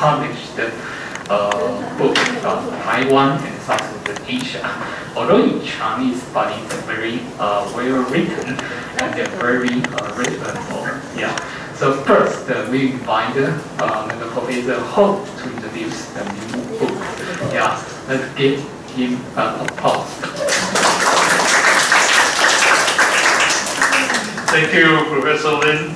published book from Taiwan and Southeast Asia. Although in Chinese, but it's very well written and very reasonable. Yeah. So first, we invite Professor Ho to introduce the new book. Yeah. Let's give him applause. Thank you, Professor Lin.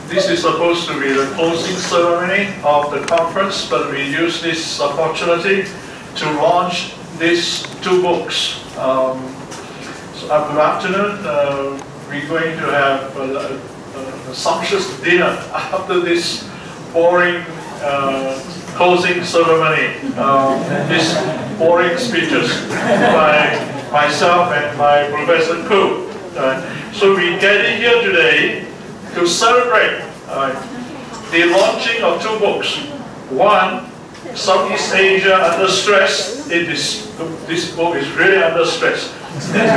This is supposed to be the closing ceremony of the conference, but we use this opportunity to launch these two books. So good afternoon. We're going to have a sumptuous dinner after this boring closing ceremony, these boring speeches by myself and my Professor Koo. So we gathered here today to celebrate the launching of two books. One, Southeast Asia Under Stress. This book is really under stress. It's been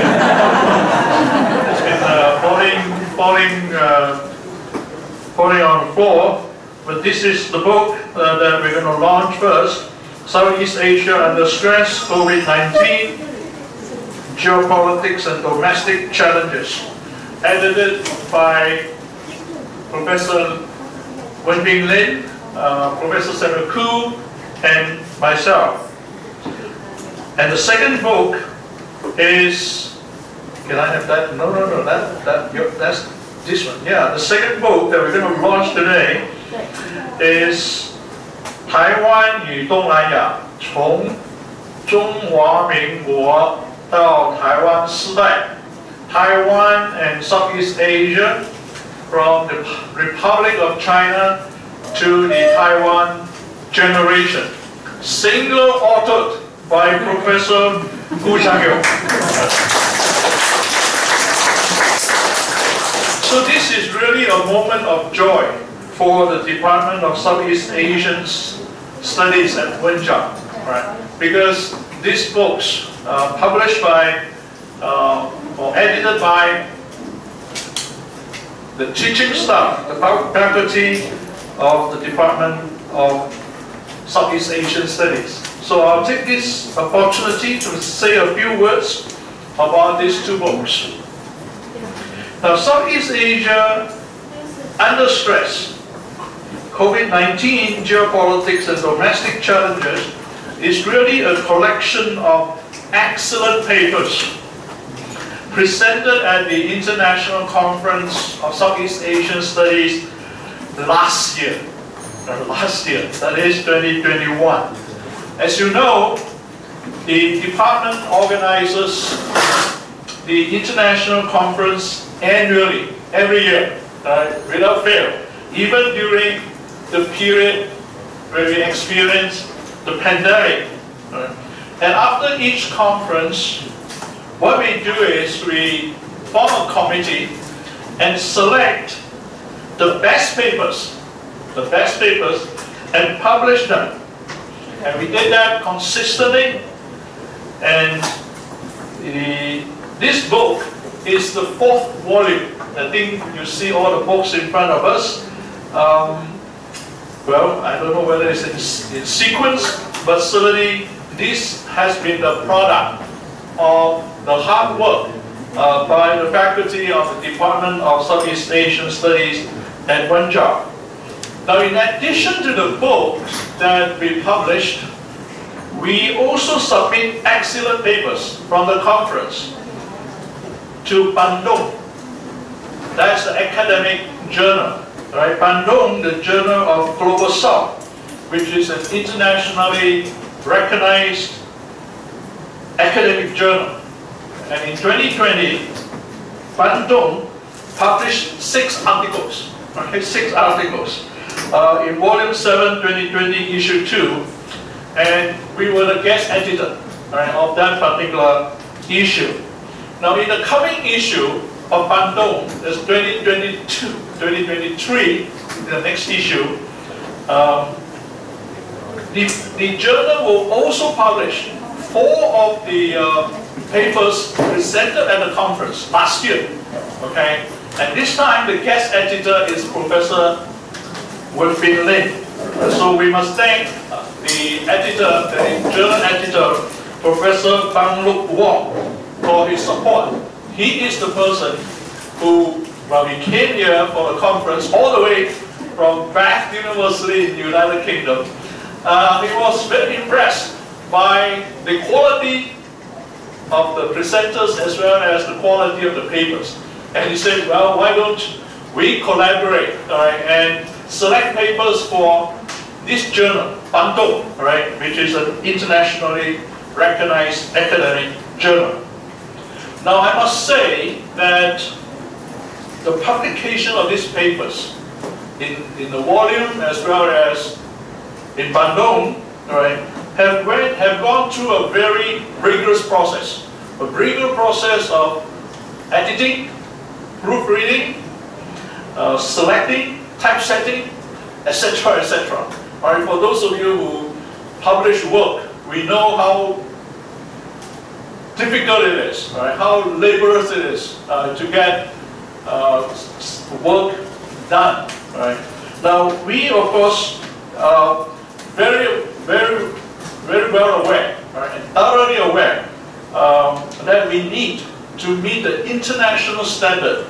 falling on the floor. But this is the book that we're going to launch first. Southeast Asia Under Stress, COVID-19, Geopolitics and Domestic Challenges. Edited by Professor Wenzao Lin, Professor Samuel Koo, and myself. And the second book is, can I have that? No, that's this one. Yeah, the second book that we're going to launch today is 台湾与东南亚，从中华民国到台湾世代。 Taiwan and Southeast Asia, from the Republic of China to the Taiwan generation. Single authored by Professor Gu Xiangyu. So this is really a moment of joy for the Department of Southeast Asian Studies at Wenzao, right? Because these books published by or edited by the teaching staff, the faculty of the Department of Southeast Asian Studies. So I'll take this opportunity to say a few words about these two books. Now, Southeast Asia Under Stress, COVID-19, Geopolitics and Domestic Challenges is really a collection of excellent papers presented at the International Conference of Southeast Asian Studies last year, that is 2021. As you know, the department organizes the international conference annually, every year, without fail, even during the period where we experienced the pandemic. And after each conference, what we do is we form a committee and select the best papers, and publish them. And we did that consistently. And this book is the 4th volume. I think you see all the books in front of us. Well, I don't know whether it's in sequence, but certainly this has been the product of the hard work by the faculty of the Department of Southeast Asian Studies at Wenzao. Now, in addition to the books that we published, we also submit excellent papers from the conference to Bandung. That's the academic journal, right? Bandung, the Journal of Global South, which is an internationally recognized academic journal. And in 2020, Bandung published 6 articles, okay, 6 articles in Volume 7, 2020, Issue 2, and we were the guest editor, right, of that particular issue. Now, in the coming issue of Bandung, that's 2023, the next issue, the journal will also publish 4 of the papers presented at the conference last year, okay? And this time the guest editor is Professor Wenzao Lin. we must thank the editor, the journal editor, Professor Bang Luk Wong, for his support. He is the person who, well, he came here for a conference all the way from Bath University in the United Kingdom. He was very impressed by the quality of the presenters as well as the quality of the papers. And he said, well, why don't we collaborate, all right, and select papers for this journal, Bandung, all right, which is an internationally recognized academic journal. Now, I must say that the publication of these papers in the volume as well as in Bandung, all right, have gone through a very rigorous process. A rigorous process of editing, proofreading, selecting, typesetting, etc., etc. All right, for those of you who publish work, we know how difficult it is, right? How laborious it is to get work done. Right? Now, we of course are very well aware, right, and thoroughly aware that we need to meet the international standard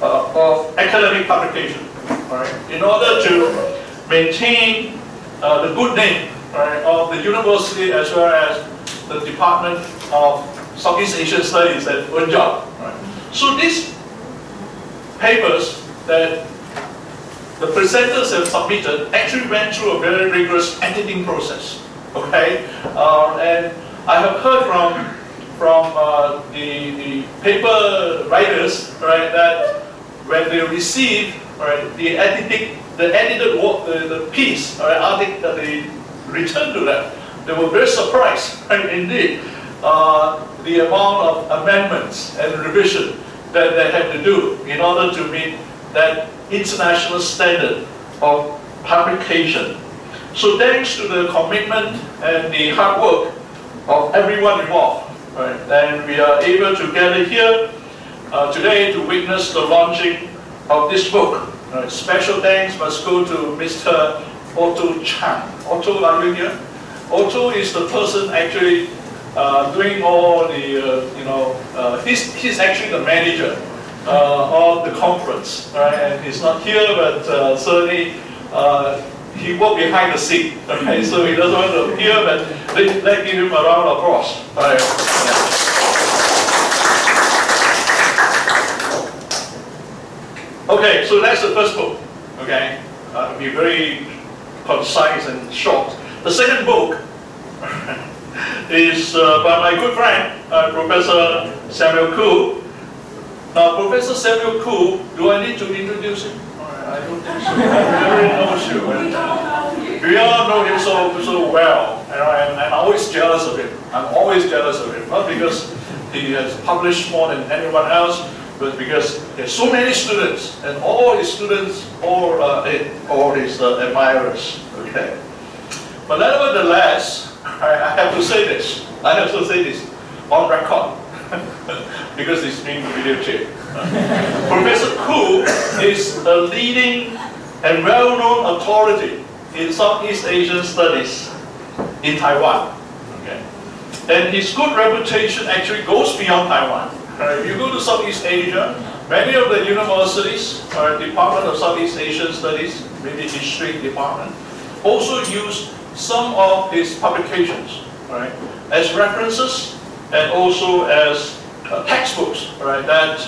of academic publication, right, in order to maintain the good name, right, of the university as well as the Department of Southeast Asian Studies at Wenzao. Right? So these papers that the presenters have submitted actually went through a very rigorous editing process. Okay, and I have heard from the paper writers, right, that when they receive, right, the edited work, the piece, right, article that they returned to them, they were very surprised, right, indeed, the amount of amendments and revision that they had to do in order to meet that international standard of publication. So thanks to the commitment and the hard work of everyone involved, right, and we are able to gather here today to witness the launching of this book. Special thanks must go to Mr. Otto Chan. Otto, are you here? Otto is the person actually doing all the, he's actually the manager of the conference, right? And he's not here, but certainly he worked behind the scene, okay? So he doesn't want to appear, but let's give him a round of applause. Right? Okay, so that's the first book, okay? It'll be very concise and short. The second book is by my good friend, Professor Samuel Koo. Now, Professor Samuel Koo, do I need to introduce him? I don't think so. Everyone knows you. We all know him so well, and I'm always jealous of him. I'm always jealous of him, not because he has published more than anyone else, but because there's so many students, and all his students, all his admirers. Okay. But nevertheless, I have to say this. I have to say this on record because it's being videotaped. Professor Koo is a leading and well-known authority in Southeast Asian studies in Taiwan. Okay. And his good reputation actually goes beyond Taiwan. If you go to Southeast Asia, many of the universities, Department of Southeast Asian Studies, maybe history department, also use some of his publications, right, as references and also as textbooks, right, that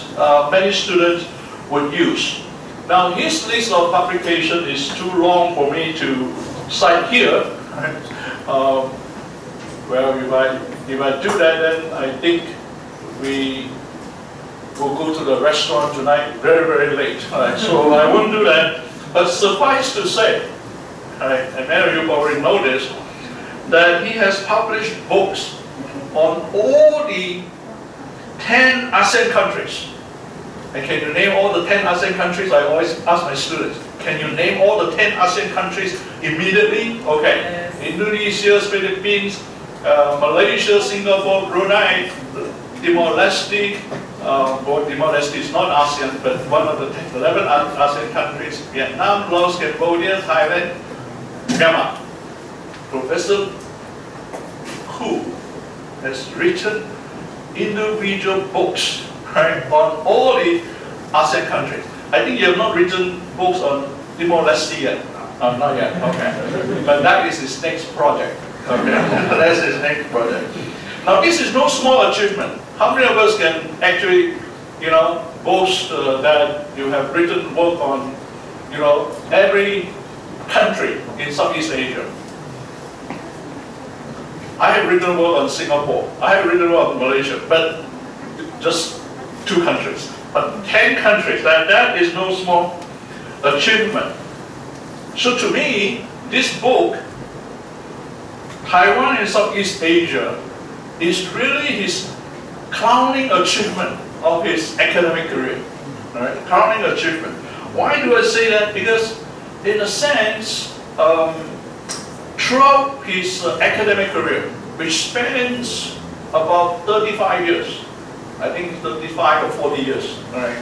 many students would use. Now, his list of publication is too long for me to cite here. Right? Well, if I do that, then I think we will go to the restaurant tonight very, very late. Right? So I won't do that. But suffice to say, right, and many of you already know this, that he has published books on all the 10 ASEAN countries. And can you name all the 10 ASEAN countries? I always ask my students, can you name all the 10 ASEAN countries immediately? Okay. Yes. Indonesia, Philippines, Malaysia, Singapore, Brunei, Timor-Leste. Timor-Leste is not ASEAN, but one of the 11 ASEAN countries. Vietnam, Laos, Cambodia, Thailand, Myanmar. Professor Koo has written individual books, right, on all the ASEAN countries. I think you have not written books on Timor-Leste yet. Not yet, okay. But that is his next project. Okay, that's his next project. Now this is no small achievement. How many of us can actually, boast that you have written work on, every country in Southeast Asia? I have written work on Singapore. I have written work on Malaysia, but just 2 countries. But 10 countries, that is no small achievement. So to me, this book, Taiwan and Southeast Asia, is really his crowning achievement of his academic career. Right? Crowning achievement. Why do I say that? Because in a sense, throughout his academic career, which spans about 35 years, I think 35 or 40 years, right?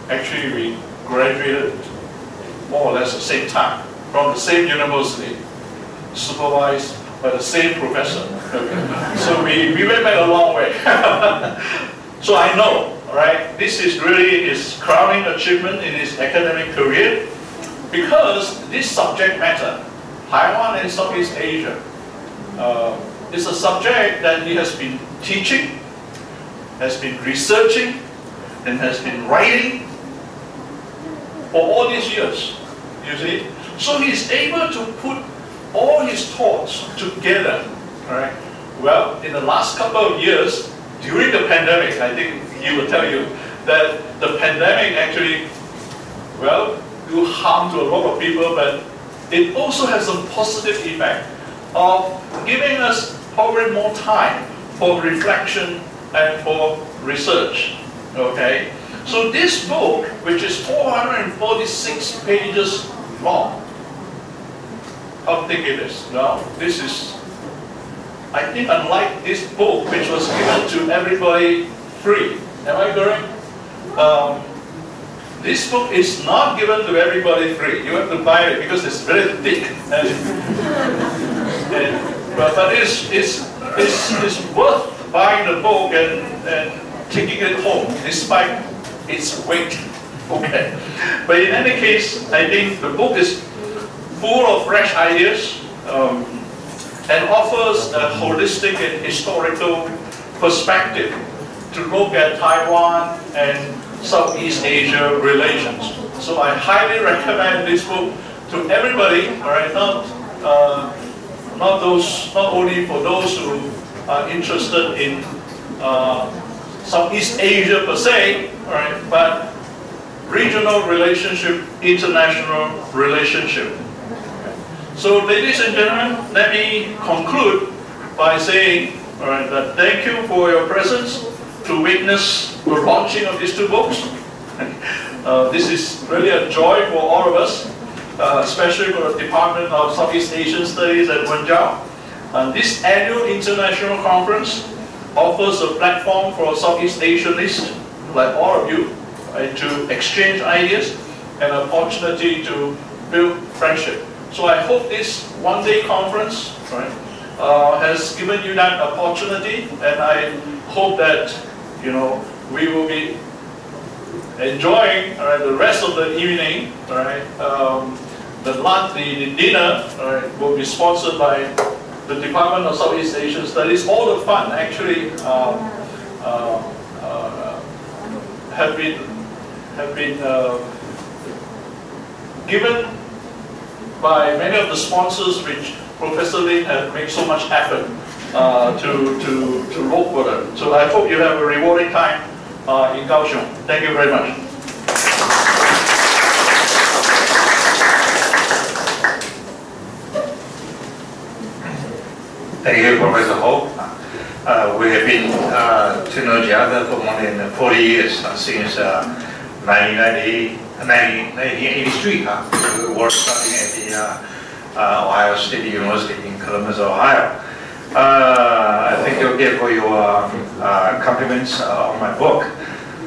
Actually, we graduated more or less at the same time, from the same university, supervised by the same professor. So we went back a long way. So I know, right, this is really his crowning achievement in his academic career, because this subject matter, Taiwan and Southeast Asia, is a subject that he has been teaching, has been researching, and has been writing for all these years, you see. So he's able to put all his thoughts together, right? Well, in the last couple of years, during the pandemic, I think he will tell you that the pandemic actually, well, do harm to a lot of people, but it also has a positive effect of giving us probably more time for reflection and for research, okay? So this book, which is 446 pages long, how thick it is? Now, this is, I think, unlike this book, which was given to everybody free. Am I correct? This book is not given to everybody free. You have to buy it because it's very thick. But it's worth buying the book and taking it home, despite its weight. Okay. But in any case, I think the book is full of fresh ideas and offers a holistic and historical perspective to look at Taiwan and Southeast Asia relations. So I highly recommend this book to everybody, all right, not only for those who are interested in Southeast Asia per se, all right, but regional relationship, international relationship. So ladies and gentlemen, let me conclude by saying, all right, that thank you for your presence to witness the launching of these 2 books. This is really a joy for all of us, especially for the Department of Southeast Asian Studies at Wenzao. This annual international conference offers a platform for Southeast Asianists, like all of you, right, to exchange ideas and an opportunity to build friendship. So I hope this one-day conference, right, has given you that opportunity, and I hope that we will be enjoying the rest of the evening. All right, the dinner will be sponsored by the Department of Southeast Asian Studies. All the fun actually have been given by many of the sponsors, which Professor Lin has made so much effort to look for them. So I hope you have a rewarding time in Kaohsiung. Thank you very much. Thank you, Professor Ho. We have been to know each other for more than 40 years, since 1983. We were studying at the Ohio State University in Columbus, Ohio. I thank you again for your compliments on my book.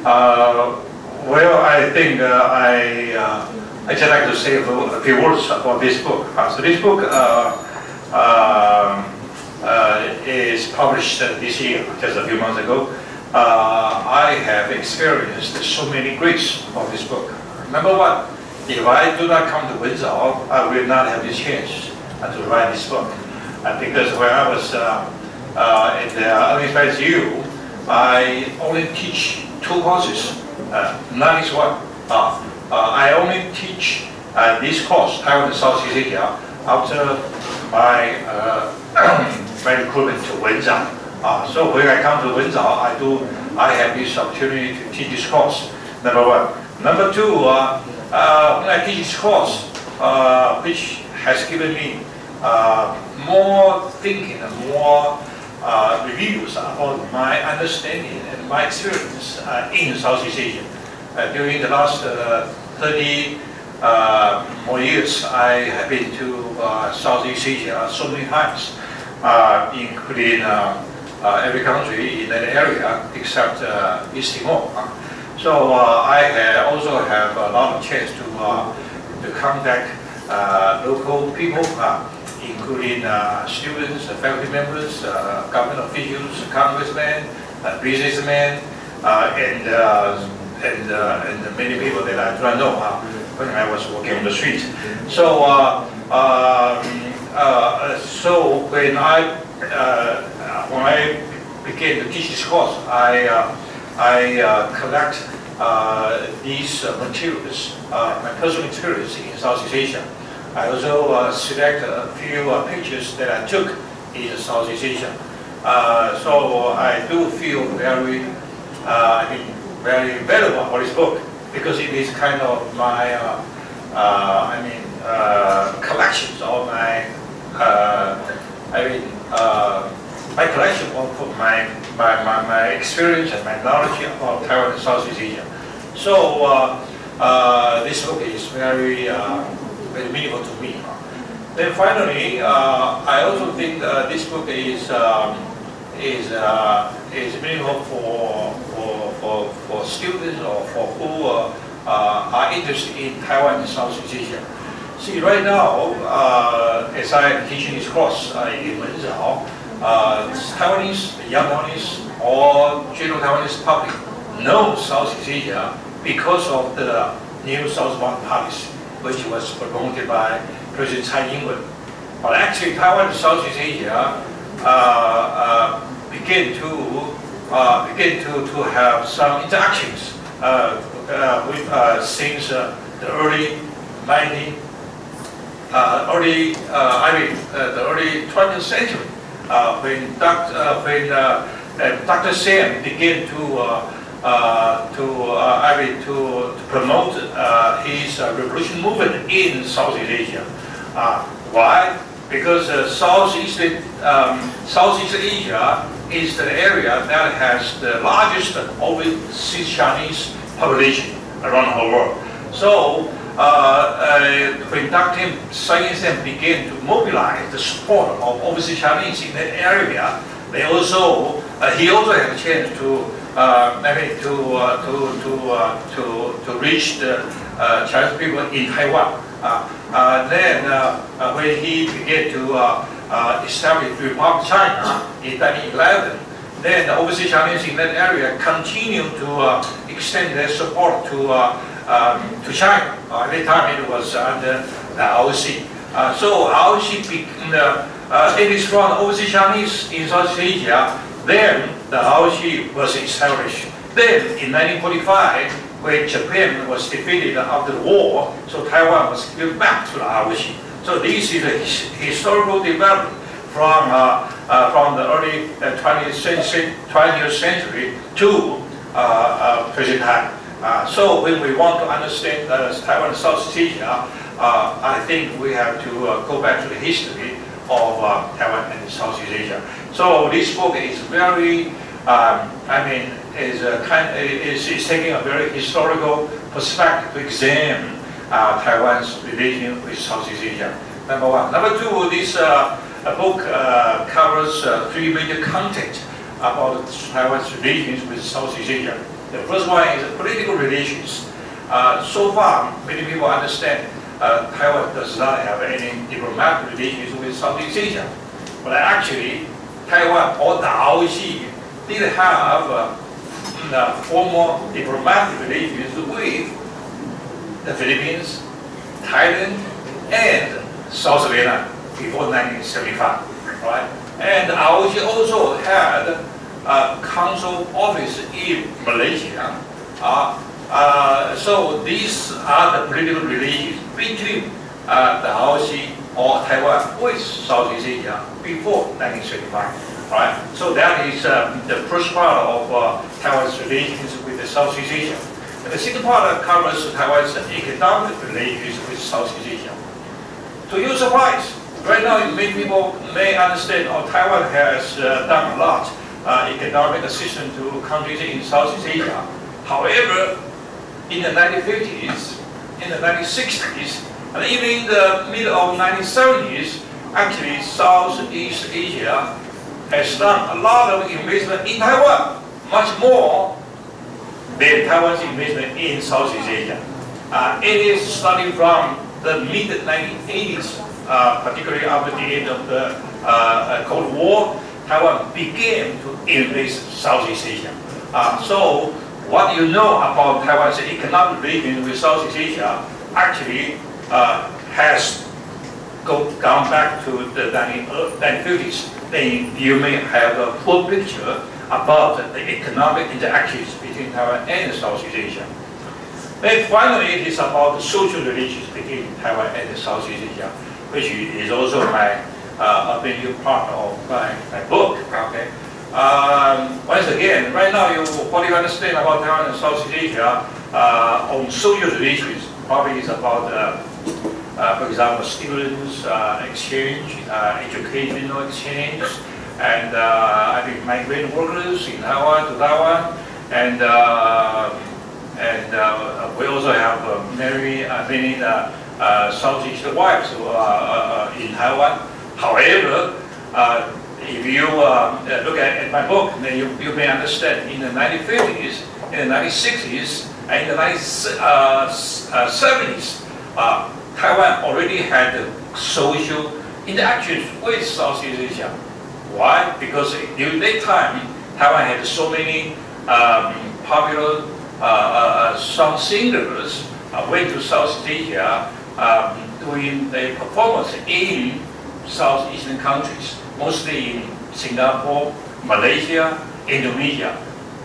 Well, I think I I'd just like to say a few words about this book. So this book is published this year, just a few months ago. I have experienced so many grades of this book. Number one, if I do not come to Wenzao, I will not have this chance to write this book. Because when I was in the ICSEAS, I only teach 2 courses. None is one. I only teach this course, Taiwan and Southeast Asia, after my my recruitment to Wenzao. So when I come to Wenzao, I have this opportunity to teach this course. Number one. Number two, when I teach this course, which has given me more thinking and more reviews about my understanding and my experience in Southeast Asia. During the last 30 more years, I have been to Southeast Asia so many times, including every country in that area except East Timor. So I also have a lot of chance to contact local people, including students, faculty members, government officials, congressmen, businessmen, and many people that I do not know when I was walking on the street. So, so when I began to teach this course, I collect these materials, my personal experience in Southeast Asia. I also select a few pictures that I took in Southeast Asia. So I do feel very, very valuable for this book because it is kind of my, collections of my, my collection of my experience and my knowledge about Taiwan and Southeast Asia. So this book is very, very meaningful to me. Then finally, I also think this book is meaningful for students or for who are interested in Taiwan and Southeast Asia. See, right now, as I am teaching this course in Wenzao, Taiwanese, young Taiwanese, or general Taiwanese public know Southeast Asia because of the new Southbound policy, which was promoted by President Tsai Ing-wen. But actually, Taiwan and Southeast Asia begin to have some interactions since the early 20th century, when Dr. Sen began to promote his revolution movement in Southeast Asia. Why? Because Southeast Asia is the area that has the largest overseas Chinese population around the whole world. So when Dr. Sen began to mobilize the support of overseas Chinese in that area, he also had a chance to reach the Chinese people in Taiwan. Then when he began to establish the Republic of China in 1911, then the overseas Chinese in that area continued to extend their support to China. At that time it was under the ROC. So ROC it is from overseas Chinese in Southeast Asia. Then the ROC was established. Then in 1945, when Japan was defeated after the war, so Taiwan was given back to the ROC. So this is a historical development from the early 20th century to present time. So when we want to understand Taiwan and Southeast Asia, I think we have to go back to the history of Taiwan and Southeast Asia. So this book is very, is taking a very historical perspective to examine Taiwan's relation with Southeast Asia. Number one. Number two, this book covers 3 major content about Taiwan's relations with Southeast Asia. The first one is political relations. So far, many people understand Taiwan does not have any diplomatic relations with Southeast Asia. But actually, Taiwan or the ROC did have formal diplomatic relations with the Philippines, Thailand, and South Vietnam before 1975, right? And ROC also had a consul office in Malaysia. So these are the political relations between the ROC or Taiwan with Southeast Asia before 1975, right? So that is the first part of Taiwan's relations with the Southeast Asia. And the second part covers Taiwan's economic relations with Southeast Asia. To your surprise, right now many people may understand Taiwan has done a lot economic assistance to countries in Southeast Asia. However, in the 1950s, in the 1960s, and even in the middle of 1970s, actually Southeast Asia has done a lot of investment in Taiwan, much more than Taiwan's investment in Southeast Asia. It is starting from the mid-1980s, particularly after the end of the Cold War, Taiwan began to invest Southeast Asia. So what you know about Taiwan's economic relations with Southeast Asia actually has gone back to the 1950s. Then you may have a full picture about the economic interactions between Taiwan and Southeast Asia. Then finally, it is about the social relations between Taiwan and Southeast Asia, which is also a major part of my book. Okay. Once again, right now, what you understand about Taiwan and Southeast Asia on social relations probably is about, for example, students exchange, educational exchange, and I think migrant workers in Taiwan to Taiwan, and we also have many Southeast wives in Taiwan. However, if you look at my book, then you may understand in the 1950s, in the 1960s, and in the 1970s, Taiwan already had social interactions with Southeast Asia. Why? Because during that time, Taiwan had so many popular song singers went to Southeast Asia doing their performance in Southeastern countries, mostly in Singapore, Malaysia, Indonesia,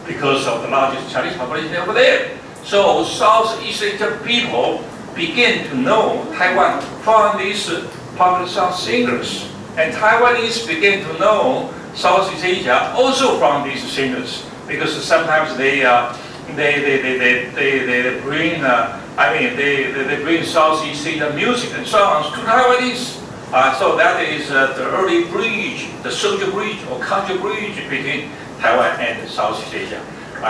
because of the largest Chinese population over there. So Southeast Asian people began to know Taiwan from these popular song singers, and Taiwanese began to know Southeast Asia also from these singers, because sometimes they bring they bring Southeast Asian music and songs to Taiwanese. So that is the early bridge, the social bridge or cultural bridge between Taiwan and Southeast Asia.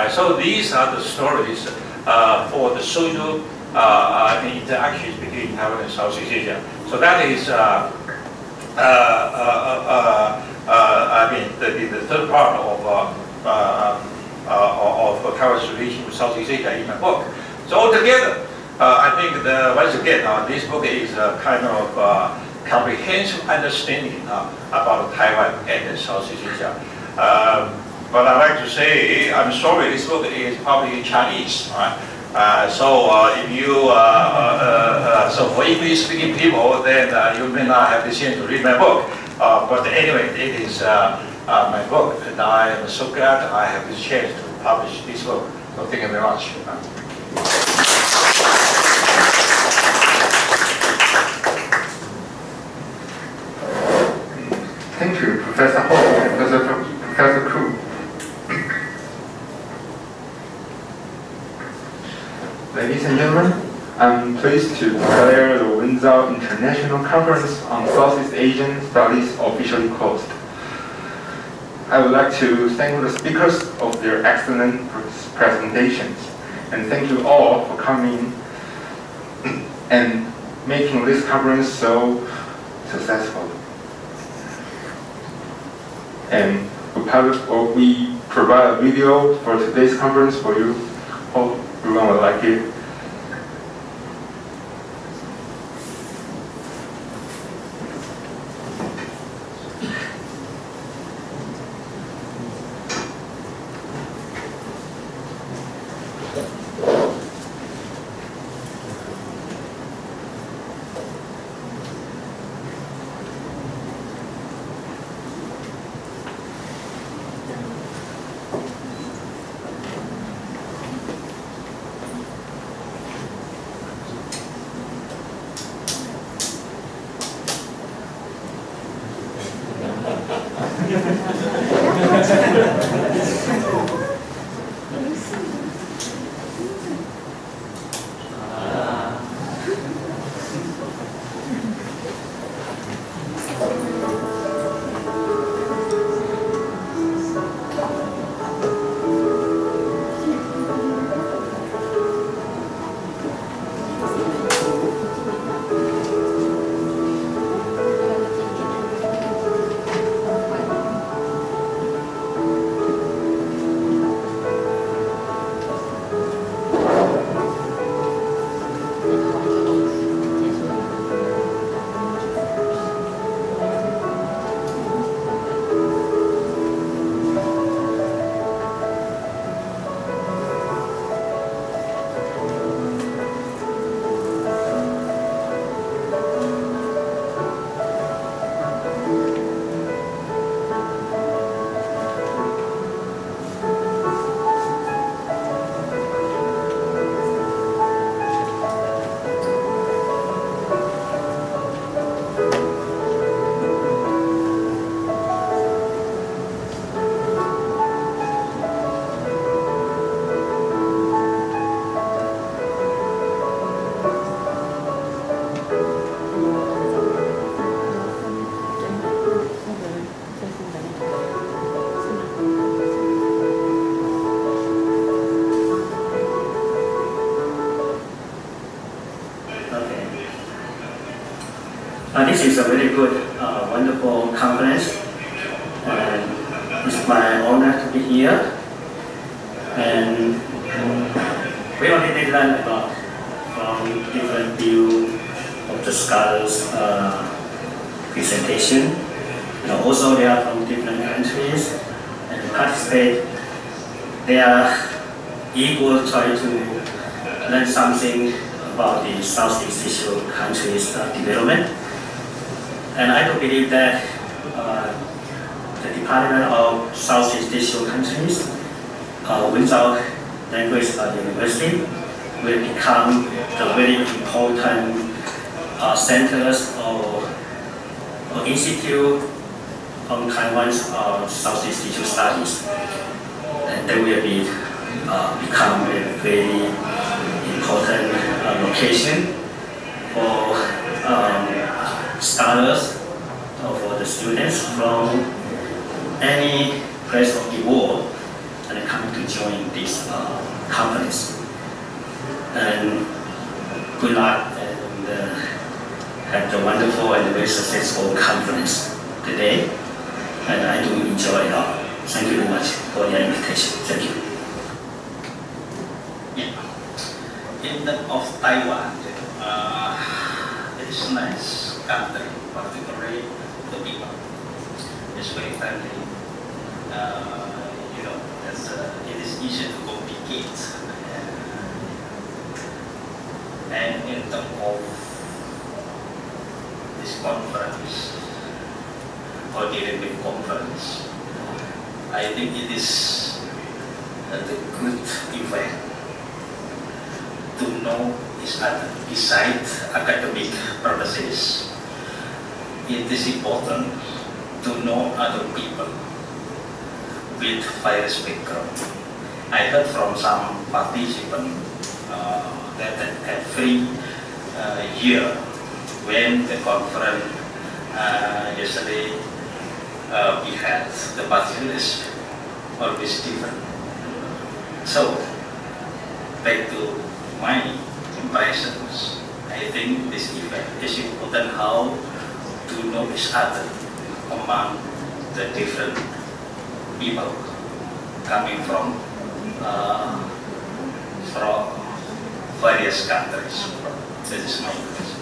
So these are the stories for the social interactions between Taiwan and Southeast Asia. So that is the third part of Taiwan's relation with Southeast Asia in my book. So altogether, I think once again, this book is a kind of comprehensive understanding about Taiwan and Southeast Asia. But I'd like to say, I'm sorry, this book is probably in Chinese. Right? So if you, so for English-speaking people, then you may not have the chance to read my book. But anyway, it is my book, and I am so glad I have this chance to publish this book. So thank you very much. Thank you, Professor Ho and Professor Koo. Ladies and gentlemen, I'm pleased to declare the Wenzao International Conference on Southeast Asian Studies officially closed. I would like to thank the speakers of their excellent presentations, and thank you all for coming and making this conference so successful. And we provide a video for today's conference for you. Hope everyone will like it. This is a very good, wonderful conference, and it's my honor to be here. And we already learned a lot from different view of the scholars' presentation. And also they are from different countries and participate. They are eager to try to learn something about the Southeast Asian countries' development. And I do believe that the Department of Southeast Asian countries, Wenzao Language University, will become the very important centers or institute on Taiwan's Southeast Asian studies. And they will become a very important location for scholars or for the students from any place of the world and come to join this conference. And good luck and have the wonderful and very successful conference today. And I do enjoy it all. Thank you very much for your invitation. Thank you. Yeah. In terms of Taiwan, it is a nice country, particularly the people. It's very friendly. You know, it is easy to communicate. And in terms of this conference, or the Olympic conference, I think it is a good event to know each other. Besides academic purposes, it is important to know other people with various background. I heard from some participants that every year when the conference yesterday we had, the participants always different. So back to my impressions, I think this event is important how to know each other among the different people coming from various countries. This is my impression.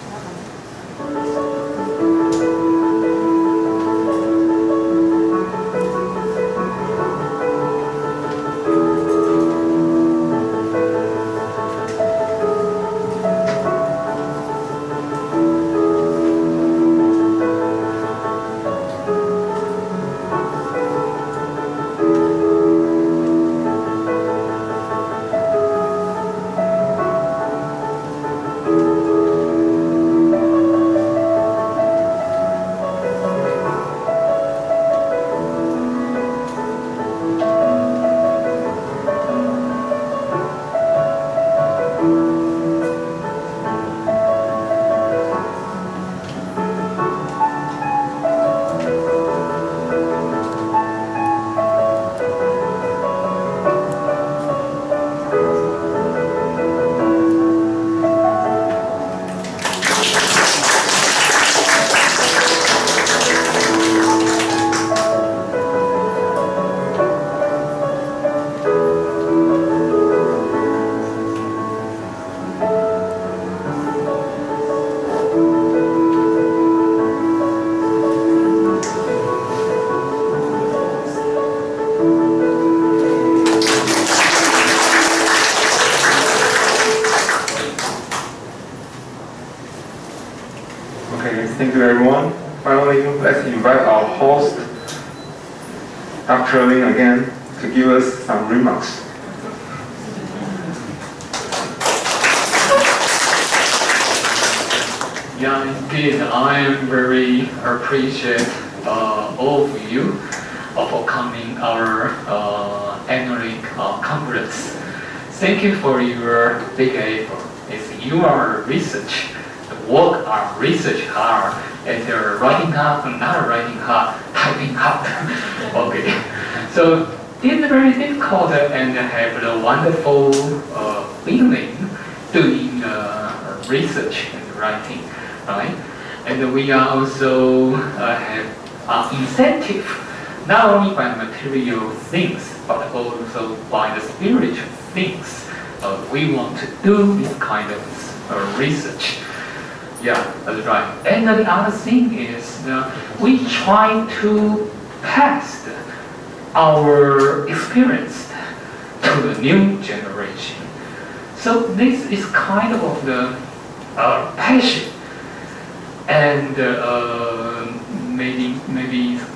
everyone. Finally, let's invite our host, Dr. Lin, again to give us some remarks. Yeah, indeed, I am very appreciate all of you for coming our annual conference. Thank you for your big effort. It's your research, the work are research hard, and they're writing hard, not writing hard, typing hard. Okay, so it's very difficult and have a wonderful feeling doing research and writing, right? And we are also have incentive, not only by material things, but also by the spiritual things. We want to do this kind of research. Yeah, that's right. And the other thing is we try to pass our experience to the new generation. So this is kind of the passion and maybe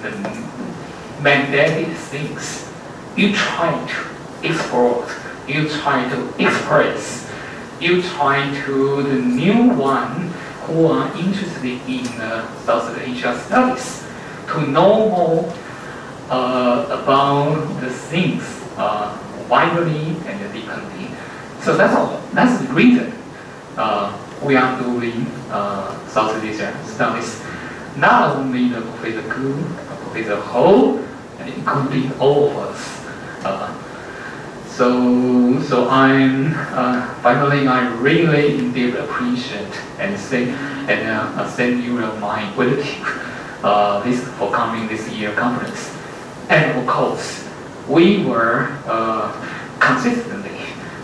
the mandated things you try to explore, you try to express, you try to the new one who are interested in South Asia studies to know more about the things widely and deeply. So that's all. That's the reason we are doing South Asia studies. Not only the Professor Ku, Professor Ho, including all of us. So I'm finally I really indeed appreciate and send you my gratitude for coming this year conference. And of course, we were consistently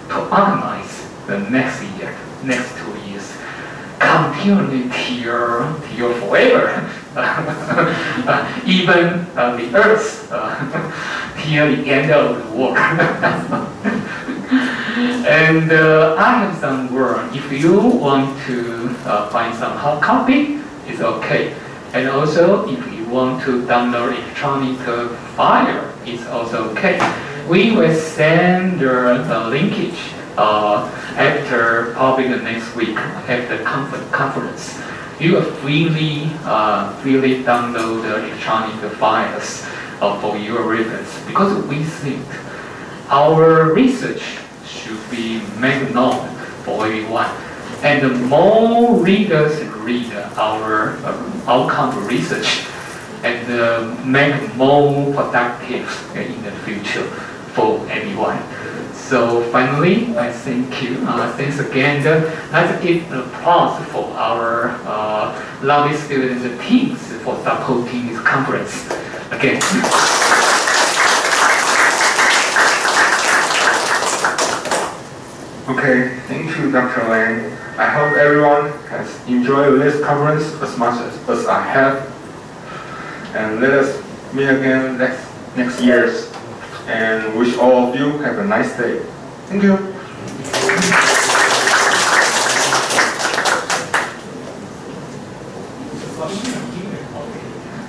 to organize the next year, next 2 years, continually till forever, even the earth till the end of the world. And I have some word. If you want to find some hard copy, it's okay. And also, if you want to download electronic file, it's also okay. We will send the linkage after probably the next week after the conference. You will freely download the electronic files for your reference, because we think our research should be made known for everyone. And the more readers read our outcome research, and make more productive in the future for everyone. So finally, I thank you. Thanks again. Let's give an applause for our lovely students and teams for supporting this conference. Again. Okay, thank you, Dr. Lang. I hope everyone has enjoyed this conference as much as I have. And let us meet again next year. And wish all of you have a nice day. Thank you.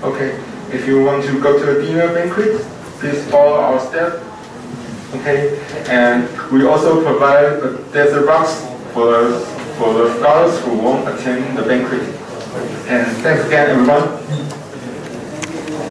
Okay, if you want to go to the dinner banquet, please follow our step. Okay, and we also provide a dessert box for the scholars who won't attend the banquet. And thanks again, everyone.